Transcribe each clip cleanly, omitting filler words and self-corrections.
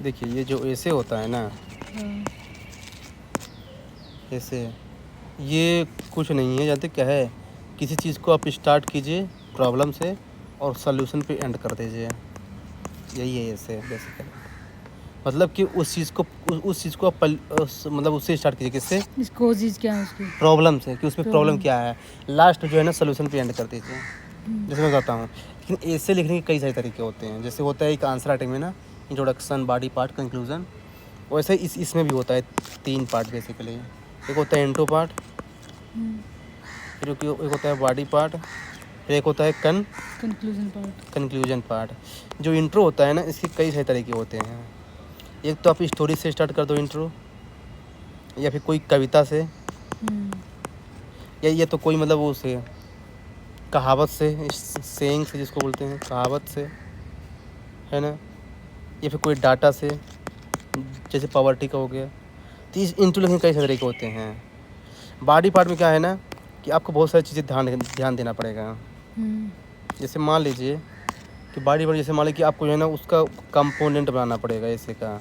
देखिए ये जो ऐसे होता है ना, हाँ, ऐसे ये कुछ नहीं है, जानते क्या है, किसी चीज़ को आप स्टार्ट कीजिए प्रॉब्लम से और सॉल्यूशन पे एंड कर दीजिए, यही है ऐसे बेसिकली। मतलब कि उस चीज़ को आप मतलब उससे स्टार्ट कीजिए, किससे, इसको चीज़ क्या है उसकी प्रॉब्लम से, कि उसमें प्रॉब्लम प्रॉब्लम। क्या है, लास्ट जो है ना सोल्यूशन पे एंड कर दीजिए। जैसे मैं बताता हूँ, लेकिन ऐसे लिखने के कई सारे तरीके होते हैं। जैसे होता है एक आंसर राइटिंग में ना, इंट्रोडक्शन, बॉडी पार्ट, कंक्लूजन, वैसे इसमें भी होता है 3 पार्ट बेसिकली। एक होता है इंट्रो पार्ट, फिर एक होता है बॉडी पार्ट, फिर एक होता है कंक्लूजन पार्ट। जो इंट्रो होता है ना, इसके कई सारे तरीके होते हैं। एक तो आप स्टोरी से स्टार्ट कर दो इंट्रो, या फिर कोई कविता से, या ये तो कोई मतलब वो से कहावत से, सेइंग से जिसको बोलते हैं, कहावत से, है ना, या फिर कोई डाटा से, जैसे पॉवर्टी का हो गया। तो इस इंट्रो लिखने के कई सारे तरीके होते हैं। बॉडी पार्ट में क्या है ना, कि आपको बहुत सारी चीज़ें ध्यान देना पड़ेगा। जैसे मान लीजिए कि बॉडी पार्ट, जैसे मान लीजिए कि आपको जो है ना उसका कंपोनेंट बनाना पड़ेगा ऐसे का,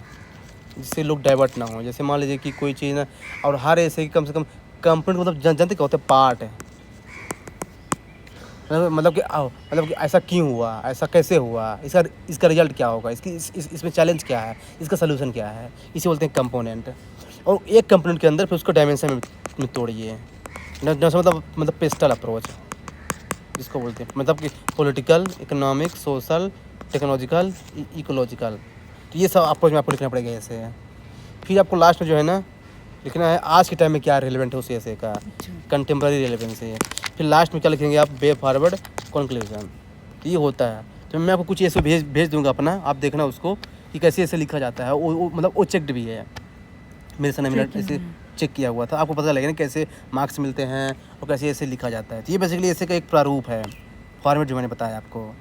जिससे लोग डाइवर्ट ना हो। जैसे मान लीजिए कि कोई चीज़ ना, और हर ऐसे की कम से कम कंपोनेंट, मतलब जानते क्या होता है, पार्ट है। मतलब कि ऐसा क्यों हुआ, ऐसा कैसे हुआ, इसका रिजल्ट क्या होगा, इसमें चैलेंज क्या है, इसका सलूशन क्या है, इसे बोलते हैं कंपोनेंट। और एक कंपोनेंट के अंदर फिर उसको डायमेंशन में तोड़िए। जैसे मतलब पेस्टल अप्रोच जिसको बोलते हैं, मतलब कि political, economic, social, technological, ecological. तो ये सब अप्रोच में आपको लिखना पड़ेगा ऐसे। फिर आपको लास्ट में जो है ना लिखना है आज के टाइम में क्या रेलेवेंट है उस ऐसे का, कंटेम्प्रेरी रेलेवेंस है। फिर लास्ट में क्या लिखेंगे आप, वे फॉरवर्ड कंक्लूजन। तो ये होता है। तो मैं आपको कुछ ऐसे भेज दूंगा अपना, आप देखना उसको कि कैसे ऐसे लिखा जाता है। वो मतलब वो चेक्ड भी है, मेरे से मेरा ऐसे चेक किया हुआ था। आपको पता लगेगा ना कैसे मार्क्स मिलते हैं और कैसे ऐसे लिखा जाता है। तो ये बेसिकली ऐसे का एक प्रारूप है, फॉर्मेट जो मैंने बताया आपको।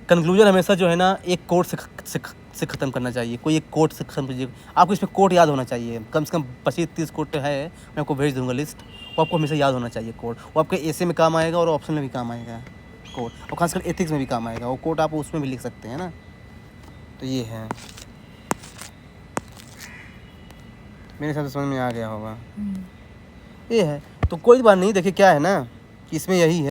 कंक्लूजन हमेशा जो है ना एक कोट से ख़त्म करना चाहिए, कोई एक कोट से ख़त्म कीजिए। आपको इसमें कोट याद होना चाहिए, कम से कम 25-30 कोट है, मैं आपको भेज दूंगा लिस्ट। वो आपको हमेशा याद होना चाहिए कोट। वो आपके ऐसे में काम आएगा और ऑप्शन में भी काम आएगा कोट, और खासकर एथिक्स में भी काम आएगा वो कोट। आप उसमें भी लिख सकते हैं ना। तो ये है, मेरे हिसाब से समझ में आ गया होगा। ये है, तो कोई बात नहीं। देखिए क्या है ना कि इसमें यही है।